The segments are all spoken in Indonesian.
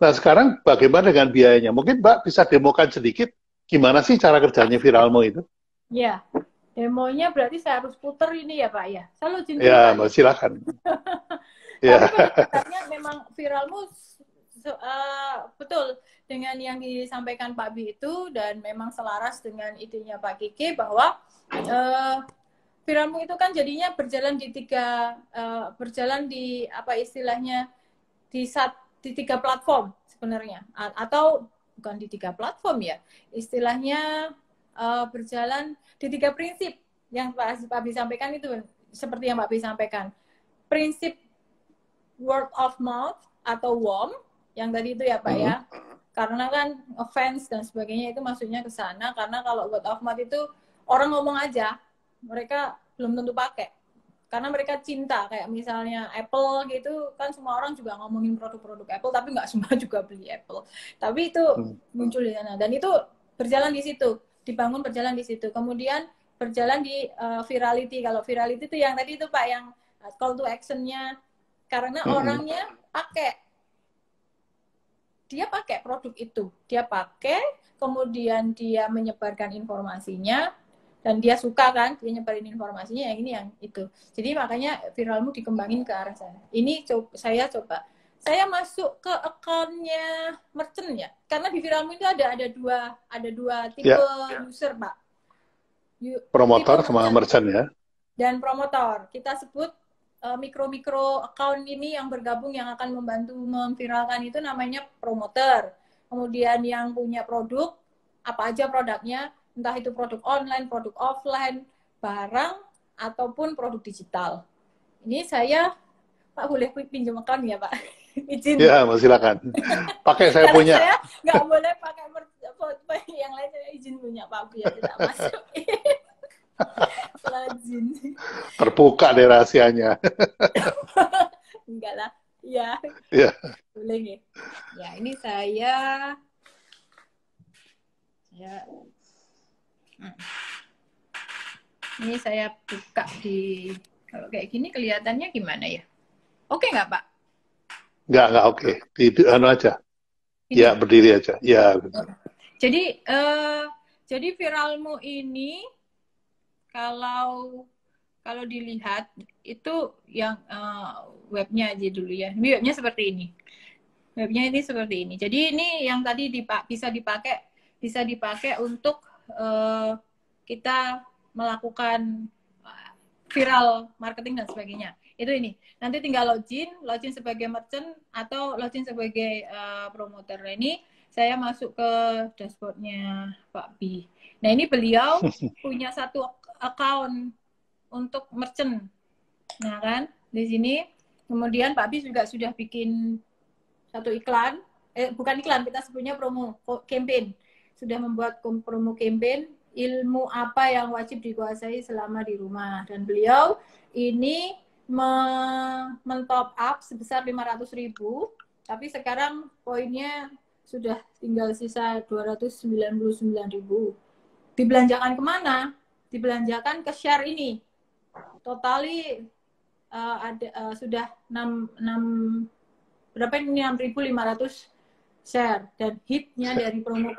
Nah, sekarang bagaimana dengan biayanya? Mungkin Mbak bisa demokan sedikit gimana sih cara kerjanya Viralmo itu? Ya, demonya berarti saya harus puter ini ya Pak ya. Saya login dulu Ya, kali Mbak ya. silakan. Tapi Ya. pada dasarnya memang Viralmu betul dengan yang disampaikan Pak Bi itu dan memang selaras dengan idenya Pak Kiki bahwa uh, Viralmu itu kan jadinya berjalan di berjalan di apa istilahnya di tiga platform sebenarnya atau bukan di tiga platform ya istilahnya berjalan di tiga prinsip yang Pak Bi sampaikan itu seperti yang Pak Bi sampaikan prinsip word of mouth atau WOM yang tadi itu ya Pak ya. Hmm. Karena kan offense dan sebagainya itu maksudnya ke sana karena kalau word of mouth itu orang ngomong aja, mereka belum tentu pakai. Karena mereka cinta kayak misalnya Apple gitu kan semua orang juga ngomongin produk-produk Apple tapi nggak semua juga beli Apple. Tapi itu Hmm. muncul di sana dan itu berjalan di situ, dibangun berjalan di situ. Kemudian berjalan di virality. Kalau virality itu yang tadi itu Pak yang call to action-nya karena Hmm. orangnya dia pakai produk itu, dia pakai, kemudian dia menyebarkan informasinya, dan dia suka kan, dia nyebarin informasinya yang ini yang itu. Jadi makanya Viralmu dikembangin ke arah sana. Ini saya masuk ke akunnya merchant ya, karena di Viralmu itu ada dua tipe Ya, user Pak. Tipe promotor sama merchant merchant ya. dan promotor. Kita sebut mikro-mikro account ini yang bergabung yang akan membantu memviralkan itu namanya promoter. Kemudian yang punya produk, apa aja produknya, entah itu produk online, produk offline, barang, ataupun produk digital. Ini saya, Pak boleh pinjam account ya Pak? Izin. Ya, Mbak silakan. Pakai saya Karena punya. saya nggak boleh pakai yang lain, saya izin punya Pak biar tidak masuk. Lazim. Terbuka deh rahasianya. Enggak lah. Ya, Ya, boleh ya. Ya, ini ya, ini saya buka di kalau kayak gini kelihatannya gimana ya? Oke nggak Pak? nggak oke. Itu anu aja. Ya, Ini. berdiri aja. Ya, benar. Jadi jadi viralmu ini kalau kalau dilihat itu yang webnya aja dulu ya. Ini webnya seperti ini. Webnya ini seperti ini. Jadi ini yang tadi bisa dipakai untuk kita melakukan viral marketing dan sebagainya. Itu ini. Nanti tinggal login sebagai merchant atau login sebagai promoter. Nah, ini saya masuk ke dashboardnya Pak B. Nah ini beliau punya satu account untuk merchant. Nah kan di sini kemudian Pak B juga sudah bikin satu iklan, bukan iklan, kita sebutnya promo campaign. Sudah membuat promo campaign ilmu apa yang wajib dikuasai selama di rumah. Dan beliau ini men-top up sebesar 500.000, tapi sekarang poinnya sudah tinggal sisa 299.000. Dibelanjakan kemana? Dibelanjakan ke share ini. Totali sudah 6 berapa ini 6.500 share dan hitnya dari promo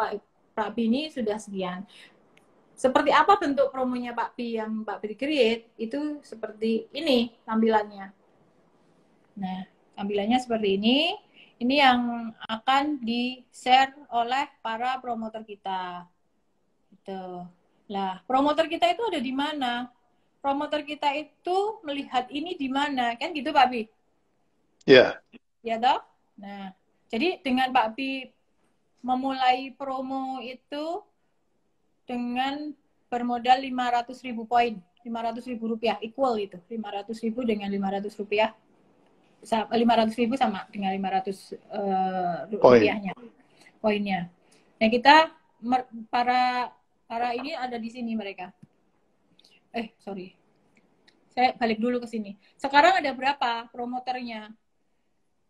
Pak Bini sudah sekian. Seperti apa bentuk promonya Pak Pi yang Pak Pi create itu seperti ini tampilannya. Nah, tampilannya seperti ini. Ini yang akan di-share oleh para promotor kita. Gitu. Lah, promotor kita itu ada di mana? Promotor kita itu melihat ini di mana? Kan gitu Pak Pi? Ya. Ya toh? Nah, jadi dengan Pak Pi memulai promo itu dengan bermodal 500.000 poin, 500.000 rupiah, equal itu, 500.000 dengan 500 rupiah, 500.000 sama dengan 500 Poin. rupiahnya, poinnya. Nah kita para ini ada di sini mereka. Sorry, saya balik dulu ke sini. Sekarang ada berapa promoternya?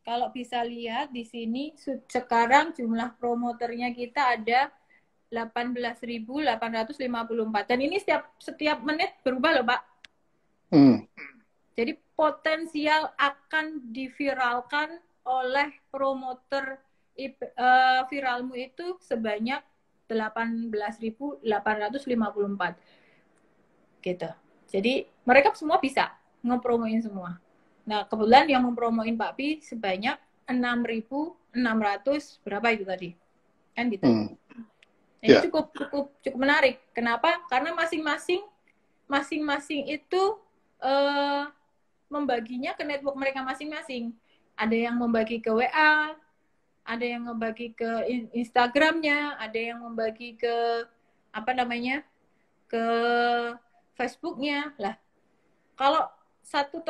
Kalau bisa lihat di sini sekarang jumlah promoternya kita ada 18.854 dan ini setiap menit berubah loh Pak. Hmm. Jadi potensial akan diviralkan oleh promoter viralmu itu sebanyak 18.854 gitu. Jadi mereka semua bisa ngepromoin semua. Nah, kebetulan yang mempromoin Pak Pi sebanyak 6.600 berapa itu tadi? Kan gitu. Ini cukup menarik. Kenapa? Karena masing-masing itu membaginya ke network mereka masing-masing. Ada yang membagi ke WA, ada yang membagi ke Instagramnya, ada yang membagi ke ke Facebooknya. Lah, kalau satu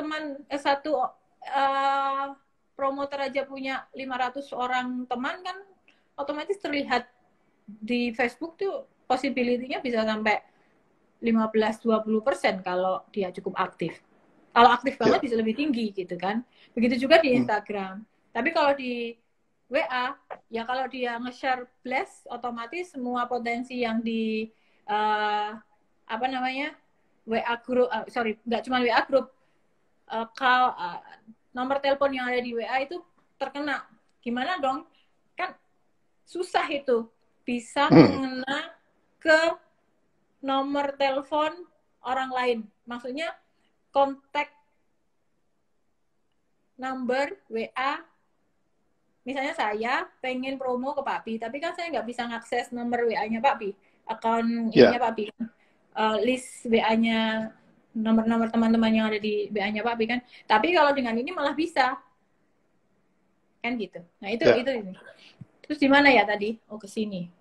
promotor aja punya 500 orang teman kan otomatis terlihat di Facebook tuh possibility-nya bisa sampai 15-20% kalau dia cukup aktif. Kalau aktif banget bisa lebih tinggi gitu kan. Begitu juga di Instagram. Tapi kalau di WA, ya kalau dia nge-share blast, otomatis semua potensi yang di WA group, nggak cuma WA group, nomor telepon yang ada di WA itu terkena. Gimana dong? Kan susah itu bisa mengena ke nomor telepon orang lain. Maksudnya kontak number WA. Misalnya saya pengen promo ke Pak Pi, tapi kan saya nggak bisa ngakses nomor WA-nya Pak Pi, akun ininya Pak Pi, list WA-nya, nomor-nomor teman-teman yang ada di WA-nya Pak Pi kan. Tapi kalau dengan ini malah bisa, kan gitu. Nah itu ini. Terus di mana ya tadi? Oh, ke sini.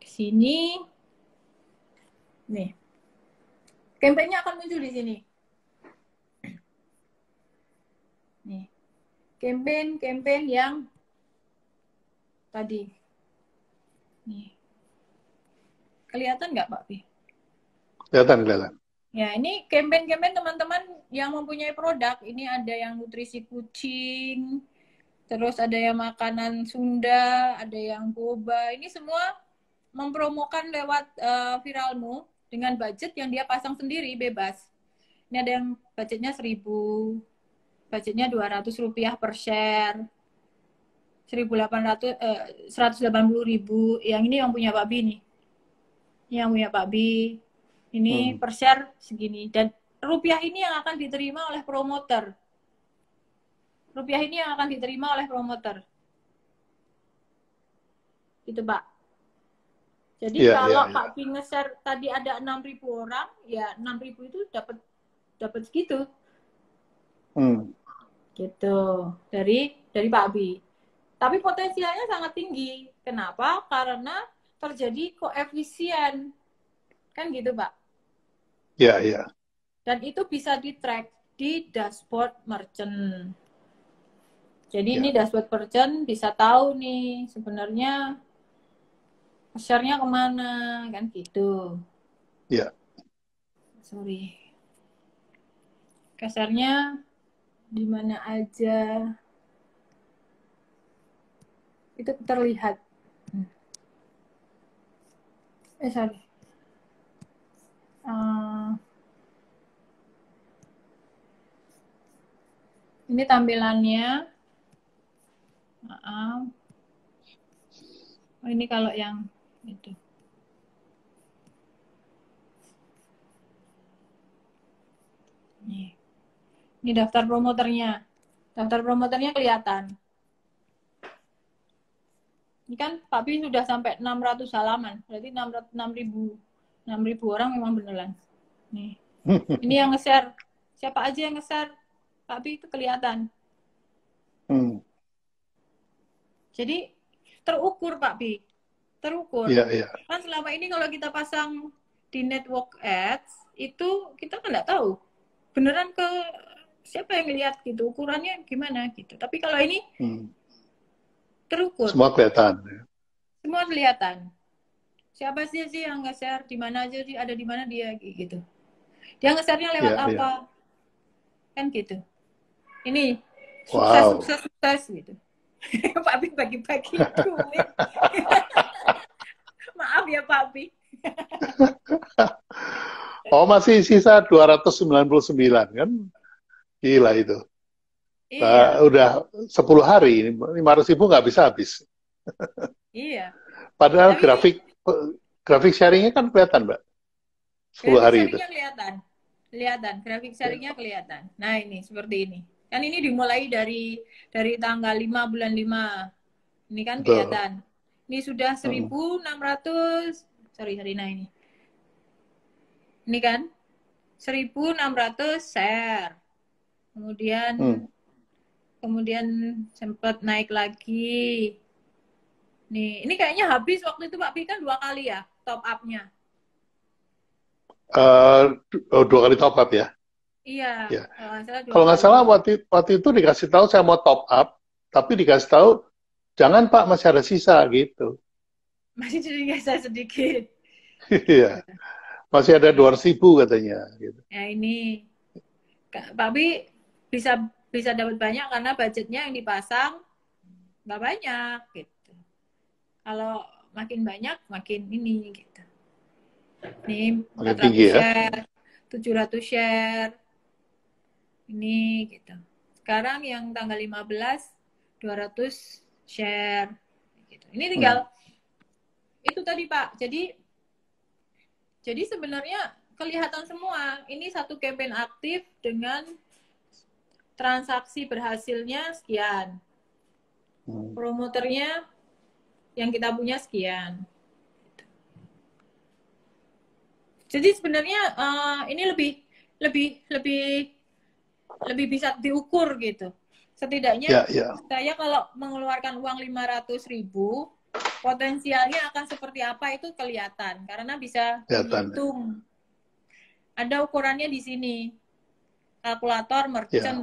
Ke sini. Nih. Campaign-nya akan muncul di sini. Nih. Campaign yang tadi. Nih. Kelihatan nggak, Pak Pi? Kelihatan. Ya, ini campaign teman-teman yang mempunyai produk. Ini ada yang nutrisi kucing, terus ada yang makanan Sunda, ada yang boba. Ini semua mempromokan lewat viralmu dengan budget yang dia pasang sendiri, bebas. Ini ada yang budgetnya 1.000, budgetnya Rp200 per share, 180.000. Yang ini yang punya Pak Bi nih. Ini yang punya Pak Bi. Ini per share segini. Dan rupiah ini yang akan diterima oleh promoter. Rupiah ini yang akan diterima oleh promoter. Itu, Pak. Jadi kalau Pak Pi nge-share tadi ada 6.000 orang, ya 6.000 itu dapat segitu. Gitu. Dari Pak Pi. Tapi potensialnya sangat tinggi. Kenapa? Karena terjadi koefisien. Kan gitu, Pak? Iya. Dan itu bisa di-track di dashboard merchant. Jadi ini dashboard merchant bisa tahu nih sebenarnya share-nya kemana, kan gitu. Iya. Sorry. Share-nya di mana aja. Itu terlihat. Sorry. Ini tampilannya. Oh, ini kalau yang itu. Ini daftar promoternya. Daftar promoternya kelihatan. Ini kan Pak Pi sudah sampai 600 halaman. Berarti 6.000 orang memang beneran. Nih. Ini yang nge-share. Siapa aja yang nge-share Pak Pi itu kelihatan. Jadi terukur Pak Pi. Terukur. Iya. Kan selama ini kalau kita pasang di network ads, itu kita kan nggak tahu. Beneran ke siapa yang lihat gitu, ukurannya gimana gitu. Tapi kalau ini terukur. Semua kelihatan. Semua kelihatan. Siapa sih yang nge-share, di mana aja sih, ada di mana dia gitu. Dia nge-share-nya lewat apa? Kan gitu. Ini sukses gitu. Pak Pi bagi-bagi duit. Maaf ya Pak Pi. Oh, masih sisa 299 kan? Gila itu. Iya. Udah 10 hari, 500.000 nggak bisa habis. Iya. Padahal Tapi grafik sharingnya kan kelihatan, Mbak. 10 grafik hari itu. sharingnya kelihatan. Kelihatan, grafik sharingnya kelihatan. Nah, ini seperti ini. Kan ini dimulai dari tanggal 5 bulan 5. Ini kan Betul. kelihatan. Ini sudah Hmm. 1.600, sorry, nah ini. Ini kan 1.600 share. Kemudian Hmm. kemudian sempat naik lagi. Nih, ini kayaknya habis waktu itu Pak Pi kan 2 kali ya top up-nya. Eh, 2 kali top up ya. Iya, Ya. kalau nggak salah dua Kalau nggak kali. salah waktu itu dikasih tahu saya mau top up, tapi dikasih tahu jangan Pak masih ada sisa gitu. Masih sedikit sedikit. Iya. Masih ada Iya. 200.000 katanya. Gitu. Ya ini Pak Pi bisa bisa dapat banyak karena budgetnya yang dipasang nggak banyak gitu. Kalau makin banyak makin ini gitu. Nih Makin 400 tinggi ya. share, 700 share. Ini gitu. Sekarang yang tanggal 15 200 share gitu. Ini Hmm. tinggal itu tadi Pak. Jadi sebenarnya kelihatan semua. Ini satu campaign aktif dengan transaksi berhasilnya sekian. Hmm. Promoternya yang kita punya sekian. Jadi sebenarnya ini lebih lebih lebih bisa diukur gitu. Setidaknya Ya, ya. saya kalau mengeluarkan uang 500.000, potensialnya akan seperti apa itu kelihatan karena bisa Kelihatan. dihitung. Ada ukurannya di sini. Kalkulator Ya. merchant.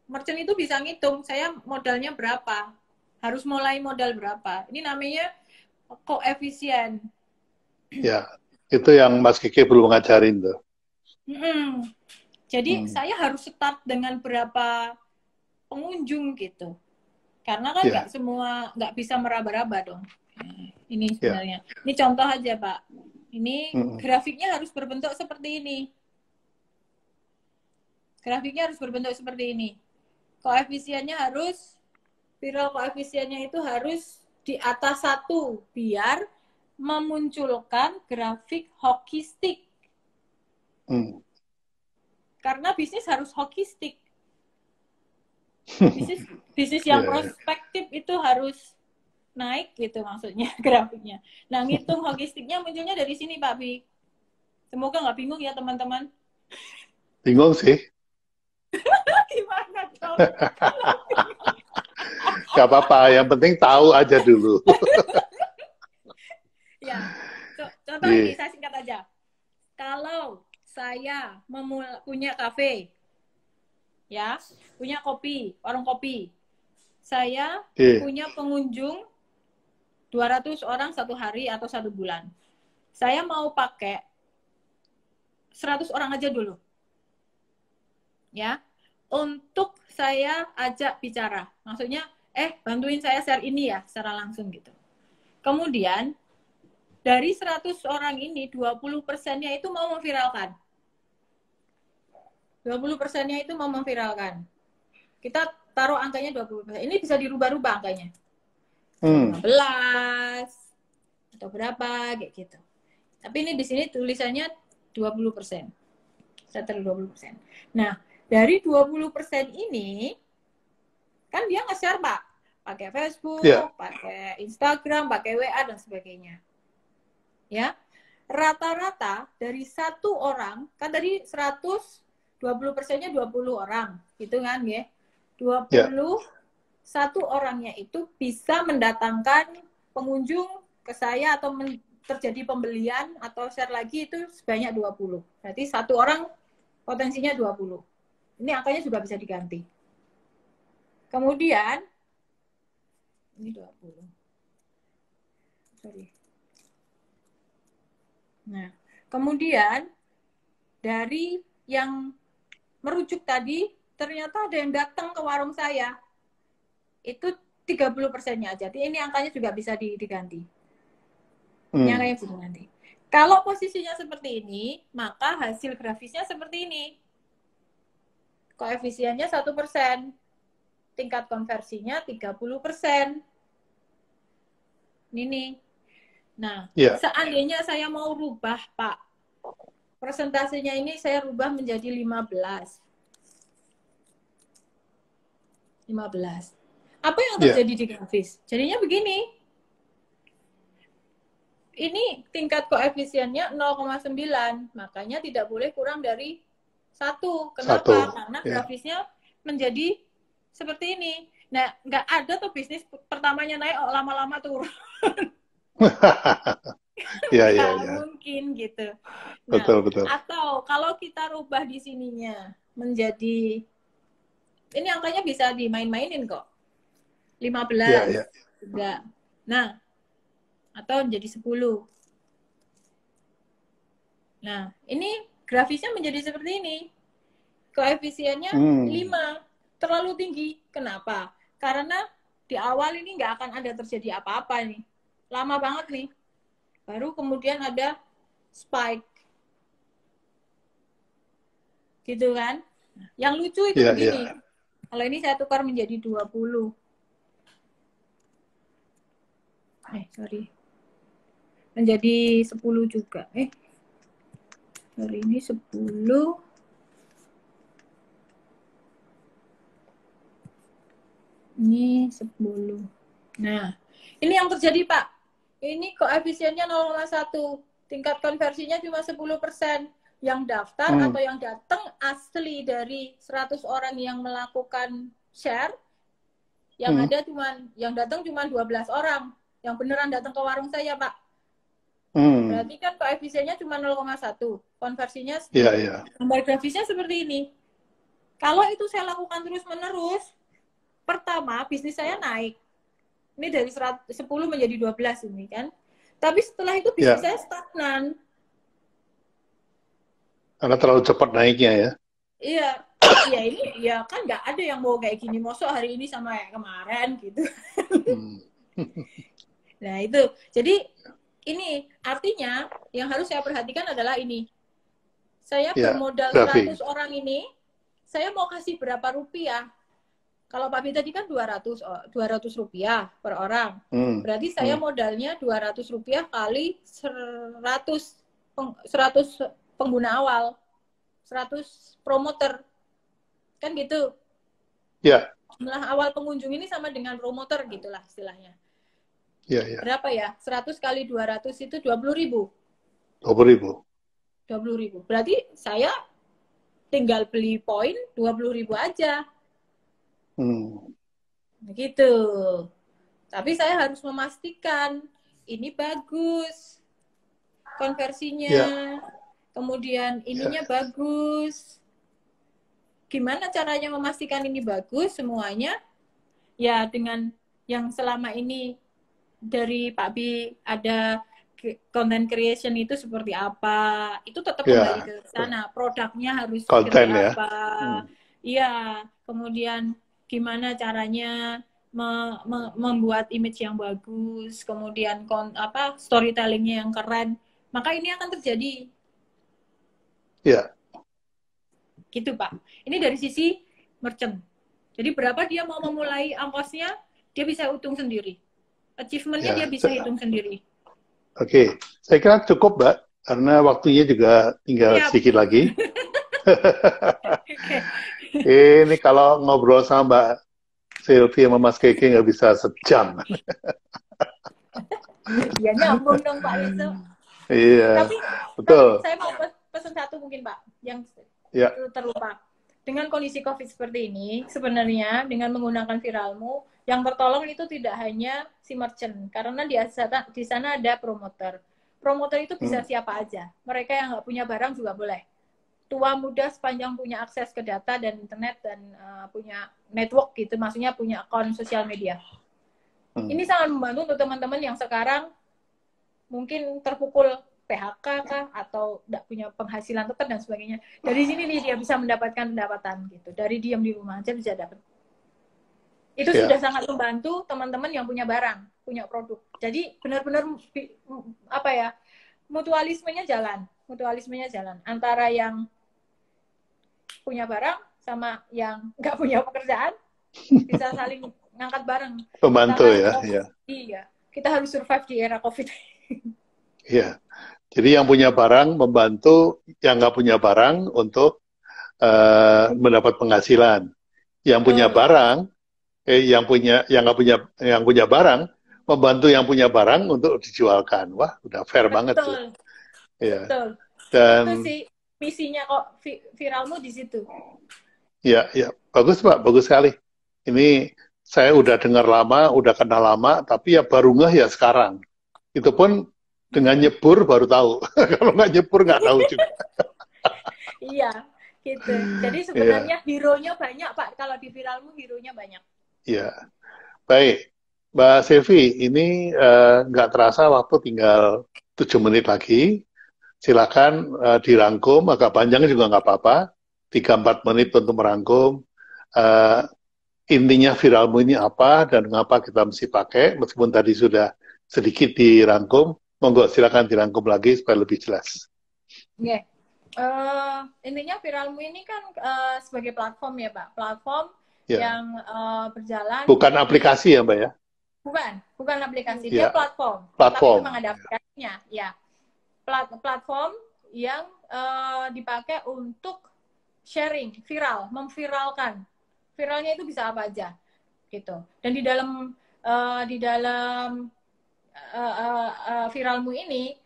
Merchant itu bisa ngitung saya modalnya berapa. Harus mulai modal berapa. Ini namanya koefisien. Ya. Itu yang Mas Kiki belum ngajarin tuh. Jadi Hmm. saya harus start dengan berapa pengunjung gitu. Karena kan Ya. nggak bisa meraba-raba dong. Ini Ya. sebenarnya. Ini contoh aja Pak. Ini Hmm. grafiknya harus berbentuk seperti ini. Grafiknya harus berbentuk seperti ini. Koefisiennya harus, viral koefisiennya itu harus di atas 1 biar memunculkan grafik hockey stick. Hmm. Karena bisnis harus hockey stick. Bisnis yang Ya, ya. prospektif itu harus naik gitu maksudnya grafiknya. Nah, ngitung hockey sticknya munculnya dari sini Pak Bi. Semoga nggak bingung ya teman-teman. Bingung sih. Gimana dong? Gak apa-apa, yang penting tahu aja dulu. Ya, contoh ini Iya. saya singkat aja. Kalau saya punya kafe, ya, punya warung kopi, saya Iya. punya pengunjung 200 orang 1 hari atau 1 bulan. Saya mau pakai 100 orang aja dulu. Ya, untuk saya ajak bicara. Maksudnya, bantuin saya share ini ya, secara langsung gitu. Kemudian, dari 100 orang ini, 20%-nya itu mau memviralkan. 20%-nya itu mau memviralkan. Kita taruh angkanya 20%. Ini bisa dirubah-rubah angkanya. 15 atau berapa kayak gitu. Tapi ini di sini tulisannya 20%. Saya taruh 20%. Nah, dari 20% ini kan dia nge-share Pak, pakai Ya. Facebook, pakai Instagram, pakai WA dan sebagainya. Ya. Rata-rata dari 1 orang, kan tadi 100 20%-nya 20 orang, gitu kan ya. Ya. 21 orangnya itu bisa mendatangkan pengunjung ke saya atau terjadi pembelian atau share lagi itu sebanyak 20. Berarti 1 orang potensinya 20. Ini angkanya sudah bisa diganti. Kemudian ini 20. Sorry. Nah, kemudian dari yang merujuk tadi ternyata ada yang datang ke warung saya. Itu 30%-nya aja. Jadi ini angkanya juga bisa diganti. Ini angkanya bisa diganti. Kalau posisinya seperti ini, maka hasil grafisnya seperti ini. Koefisiennya 1%. tingkat konversinya 30%. Ini nih. Nah, seandainya saya mau rubah, Pak, persentasenya ini saya rubah menjadi 15. Apa yang terjadi di grafis? Jadinya begini. Ini tingkat koefisiennya 0,9, makanya tidak boleh kurang dari 1. Kenapa? Karena grafisnya menjadi seperti ini. Nah, nggak ada tuh bisnis pertamanya naik, lama-lama turun. Mungkin gitu. Nah, betul. Atau kalau kita rubah di sininya menjadi, ini angkanya bisa dimain-mainin kok. 15. Enggak. Nah, atau menjadi 10. Nah, ini grafisnya menjadi seperti ini. Koefisiennya 5. Terlalu tinggi. Kenapa? Karena di awal ini nggak akan ada terjadi apa-apa nih. Lama banget nih. Baru kemudian ada spike. Gitu kan? Yang lucu itu begini. Kalau ini saya tukar menjadi 20. Menjadi 10 juga. Hari ini 10. Ini 10. Nah, ini yang terjadi, Pak. Ini koefisiennya 0,1. Tingkat konversinya cuma 10%. Yang daftar atau yang datang asli dari 100 orang yang melakukan share, yang datang cuma 12 orang. Yang beneran datang ke warung saya, Pak. Berarti kan koefisiennya cuma 0,1. Konversinya gambar grafisnya seperti ini. Kalau itu saya lakukan terus-menerus, pertama bisnis saya naik. Ini dari 10 menjadi 12 ini kan. Tapi setelah itu bisnis saya stagnan. Karena terlalu cepat naiknya ya. Iya, ini ya kan nggak ada yang mau kayak gini. Mosok hari ini sama kayak kemarin gitu. Nah itu, jadi ini artinya yang harus saya perhatikan adalah ini. Saya bermodal 100 orang ini, saya mau kasih berapa rupiah? Kalau Pak B tadi kan 200 rupiah per orang. Berarti saya modalnya 200 rupiah kali 100 pengguna awal. 100 promoter. Kan gitu. Jumlah awal pengunjung ini sama dengan promoter gitulah istilahnya. Berapa ya? 100 kali 200 itu 20.000. 20.000. Berarti saya tinggal beli poin 20.000 aja. Begitu. Tapi saya harus memastikan ini bagus konversinya, kemudian ininya bagus. Gimana caranya memastikan ini bagus semuanya? Ya dengan yang selama ini dari Pak B ada content creation itu seperti apa? Itu tetap kembali ke sana. Produknya harus seperti apa? Iya. Kemudian gimana caranya membuat image yang bagus, kemudian storytellingnya yang keren, maka ini akan terjadi. Gitu Pak. Ini dari sisi merchant. Jadi berapa dia mau memulai ongkosnya, dia bisa hitung sendiri. Achievementnya dia bisa hitung sendiri. Oke, saya kira cukup Mbak, karena waktunya juga tinggal sedikit lagi. Ini kalau ngobrol sama Mbak Sylvie sama Mas Keke nggak bisa sejam. Ya nyambung dong Pak Yusuf. Iya, tapi betul. Saya mau pesan satu mungkin Pak, yang terlupa. Dengan kondisi COVID seperti ini, sebenarnya dengan menggunakan Viralmu, yang tertolong itu tidak hanya si merchant, karena di sana ada promoter. Promoter itu bisa siapa aja. Mereka yang nggak punya barang juga boleh. Tua muda sepanjang punya akses ke data dan internet dan punya network gitu, maksudnya punya akun sosial media. Ini sangat membantu untuk teman-teman yang sekarang mungkin terpukul PHK kah atau tidak punya penghasilan tetap dan sebagainya. Dari sini nih dia bisa mendapatkan pendapatan gitu. Dari diam di rumah aja bisa dapat. Itu sudah sangat membantu teman-teman yang punya barang, punya produk. Jadi benar-benar mutualismenya jalan antara yang punya barang sama yang nggak punya pekerjaan, bisa saling ngangkat bareng. Kita Membantu kan ya, ya. iya, kita harus survive di era COVID. Iya. Jadi yang punya barang membantu yang nggak punya barang untuk mendapat penghasilan. Yang punya Betul, barang, yang nggak punya, yang punya barang membantu yang punya barang untuk dijualkan. Wah, udah fair banget tuh. betul, Iya. betul. Itu Dan sih misinya kok viralmu di situ. ya, ya, bagus Pak, bagus sekali. Ini saya udah dengar lama, udah kenal lama, tapi ya baru ngeh ya sekarang. Itu pun dengan nyebur baru tahu. Kalau nggak nyebur nggak tahu juga. Iya, gitu. Jadi Iya, sebenarnya hero-nya banyak, Pak. Kalau di viralmu hero-nya banyak. iya. Baik, Mbak Silvi, ini nggak terasa waktu tinggal 7 menit lagi. Silakan dirangkum, agak panjang juga nggak apa-apa. 3-4 menit untuk merangkum. Eh, Intinya viralmu ini apa dan mengapa kita mesti pakai, meskipun tadi sudah sedikit dirangkum, monggo silakan dirangkum lagi supaya lebih jelas. Oke. Intinya viralmu ini kan sebagai platform ya, Pak. Platform Ya, yang berjalan bukan di aplikasi ya, Mbak ya? bukan aplikasi, dia Ya, platform. Tapi platform. memang ada aplikasinya, ya. Platform yang dipakai untuk sharing, viral, memviralkan. Viralnya itu bisa apa aja, gitu. Dan di dalam viralmu ini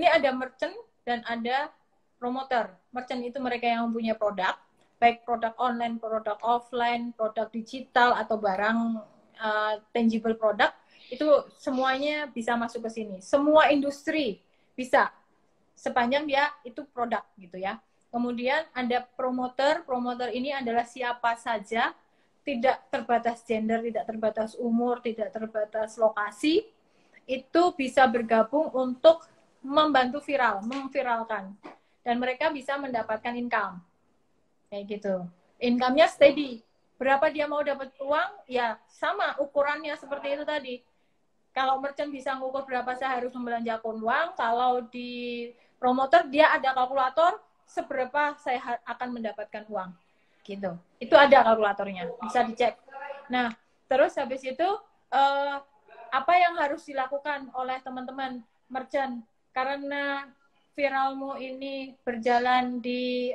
ada merchant dan ada promoter. Merchant itu mereka yang mempunyai produk, baik produk online, produk offline, produk digital atau barang tangible product, itu semuanya bisa masuk ke sini. Semua industri bisa, sepanjang dia itu produk gitu ya. Kemudian ada promoter, promoter ini adalah siapa saja, tidak terbatas gender, tidak terbatas umur, tidak terbatas lokasi, itu bisa bergabung untuk membantu viral, memviralkan. Dan mereka bisa mendapatkan income. Kayak gitu. Income-nya steady. Berapa dia mau dapat uang, ya sama ukurannya seperti itu tadi. Kalau merchant bisa ngukur berapa saya harus membelanjakan uang, kalau di promoter dia ada kalkulator seberapa saya akan mendapatkan uang. Gitu. Itu ada kalkulatornya, bisa dicek. Nah, terus habis itu apa yang harus dilakukan oleh teman-teman merchant karena viralmu ini berjalan di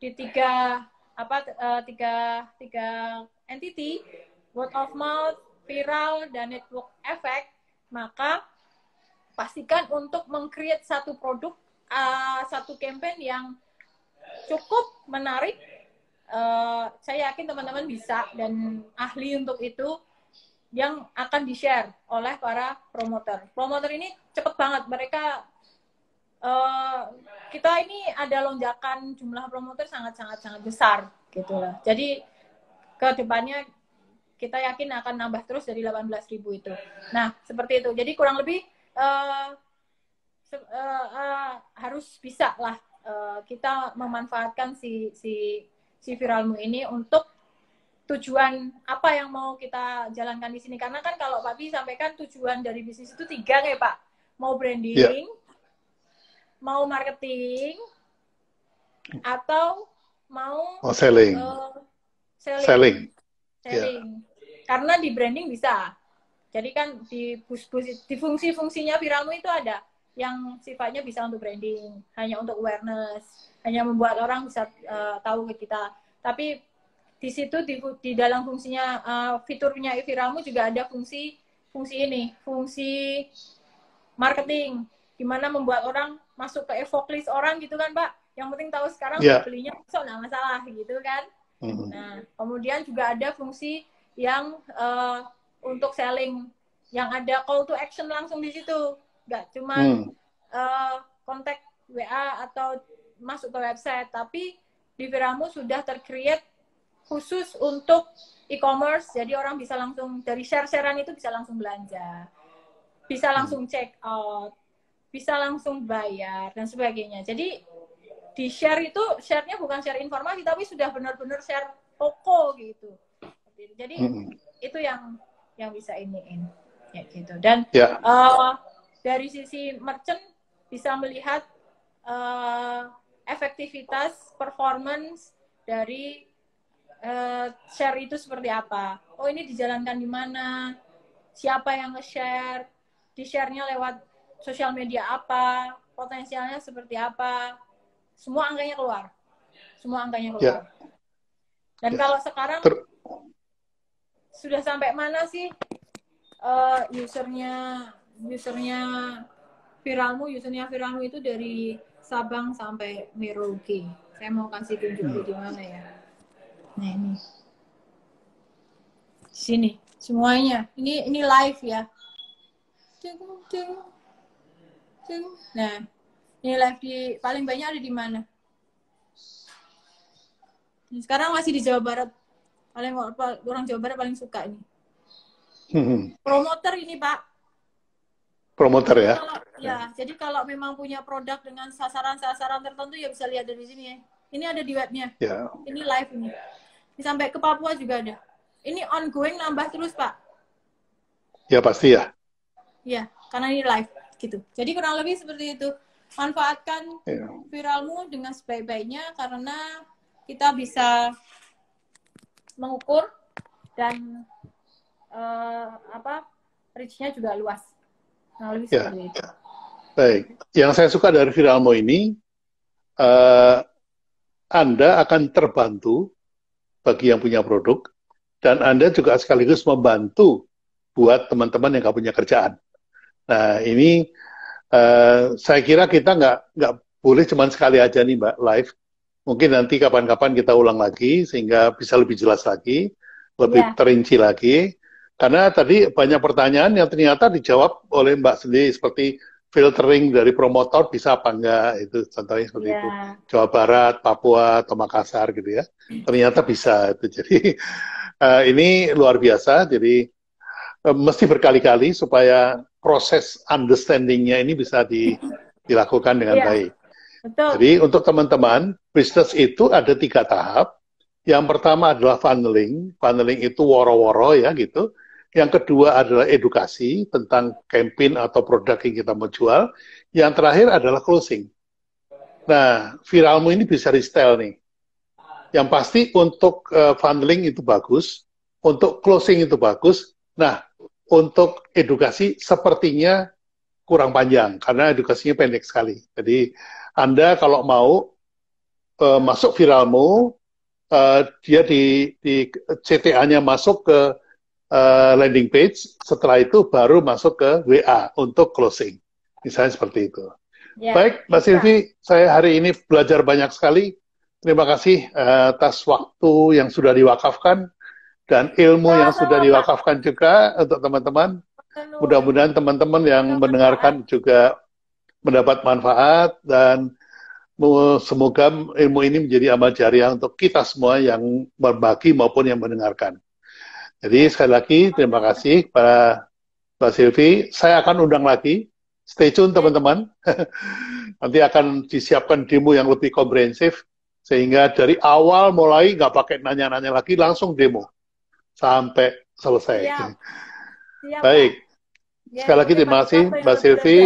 tiga entity, word of mouth, viral, dan network effect, maka pastikan untuk meng-create satu produk, satu campaign yang cukup menarik. Saya yakin teman-teman bisa dan ahli untuk itu, yang akan di-share oleh para promoter. Promoter ini cepet banget, mereka kita ini ada lonjakan jumlah promoter sangat besar gitu lah. Jadi ke depannya kita yakin akan nambah terus dari 18.000 itu. Nah, seperti itu. Jadi kurang lebih harus bisa lah kita memanfaatkan si viralmu ini untuk tujuan apa yang mau kita jalankan di sini. Karena kan kalau Pak Pi sampaikan tujuan dari bisnis itu 3 kayak Pak. Mau Ya, branding, mau marketing, atau mau oh, selling. selling. Selling. Ya. Selling. Karena di branding bisa. Jadi kan di fungsi-fungsinya viralmu itu ada yang sifatnya bisa untuk branding, hanya untuk awareness, hanya membuat orang bisa tahu ke kita. Tapi di situ di dalam fungsinya fiturnya viralmu juga ada fungsi marketing, gimana membuat orang masuk ke evoke list orang gitu kan Pak. Yang penting tahu sekarang Ya. belinya besok nggak masalah gitu kan. Hmm. Nah, kemudian juga ada fungsi yang untuk selling, yang ada call to action langsung di situ, nggak cuman kontak WA atau masuk ke website, tapi di Viramu sudah tercreate khusus untuk e-commerce, jadi orang bisa langsung dari share-sharean itu bisa langsung belanja, bisa langsung check out, bisa langsung bayar dan sebagainya. Jadi di share itu, share-nya bukan share informasi tapi sudah benar-benar share toko gitu. Jadi itu yang bisa iniin ya gitu. Dan Ya. dari sisi merchant bisa melihat efektivitas performance dari share itu seperti apa. Oh, ini dijalankan di mana, siapa yang nge-share, di-share-nya lewat sosial media apa, potensialnya seperti apa, semua angkanya keluar. Semua angkanya keluar. Ya. Dan Ya. kalau sekarang sudah sampai mana sih usernya viralmu itu dari Sabang sampai Merauke. Saya mau kasih tunjuk di mana ya. Nah, ini. Sini, semuanya. Ini live ya. Nah, ini live di paling banyak ada di mana? Sekarang masih di Jawa Barat. Orang Jawa Barat paling suka ini. Promoter ini, Pak. Promoter ya? Jadi kalau memang punya produk dengan sasaran-sasaran tertentu ya bisa lihat dari sini ya. Ini ada di webnya. Ya. Ini live ini. Ini sampai ke Papua juga ada. Ini ongoing nambah terus, Pak. Ya pasti ya. Ya, karena ini live gitu. Jadi kurang lebih seperti itu. Manfaatkan viralmu dengan sebaik-baiknya karena kita bisa mengukur dan reach-nya juga luas. Nah, lebih seperti itu. Baik. Yang saya suka dari viralmu ini, Anda akan terbantu bagi yang punya produk, dan Anda juga sekaligus membantu buat teman-teman yang nggak punya kerjaan. Nah, ini saya kira kita nggak boleh cuma sekali aja nih, Mbak, live. Mungkin nanti kapan-kapan kita ulang lagi, sehingga bisa lebih jelas lagi, lebih terinci lagi. Karena tadi banyak pertanyaan yang ternyata dijawab oleh Mbak sendiri, seperti filtering dari promotor bisa apa enggak, itu contohnya seperti itu. Jawa Barat, Papua, atau Makassar gitu ya. Ternyata bisa. Itu. Jadi ini luar biasa, jadi mesti berkali-kali supaya proses understanding-nya ini bisa dilakukan dengan baik. Betul. Jadi untuk teman-teman, bisnis itu ada 3 tahap. Yang pertama adalah funneling. Funneling itu woro-woro ya gitu. Yang kedua adalah edukasi tentang campaign atau produk yang kita mau jual. Yang terakhir adalah closing. Nah, viralmu ini bisa di-style nih. Yang pasti untuk funneling itu bagus, untuk closing itu bagus. Nah, untuk edukasi sepertinya kurang panjang, karena edukasinya pendek sekali. Jadi, Anda kalau mau masuk viralmu, dia di CTA-nya masuk ke landing page, setelah itu baru masuk ke WA untuk closing. Misalnya seperti itu. Ya, baik, Mbak Silvi, saya hari ini belajar banyak sekali. Terima kasih atas waktu yang sudah diwakafkan dan ilmu yang sudah diwakafkan juga untuk teman-teman. Mudah-mudahan teman-teman yang mendengarkan juga mendapat manfaat dan semoga ilmu ini menjadi amal jariah untuk kita semua yang berbagi maupun yang mendengarkan. Jadi sekali lagi terima kasih kepada Mbak Silvi. Saya akan undang lagi. Stay tune teman-teman. Nanti akan disiapkan demo yang lebih komprehensif sehingga dari awal mulai nggak pakai nanya-nanya lagi, langsung demo sampai selesai. Siap. Baik. Sekali lagi terima kasih Mbak Silvi.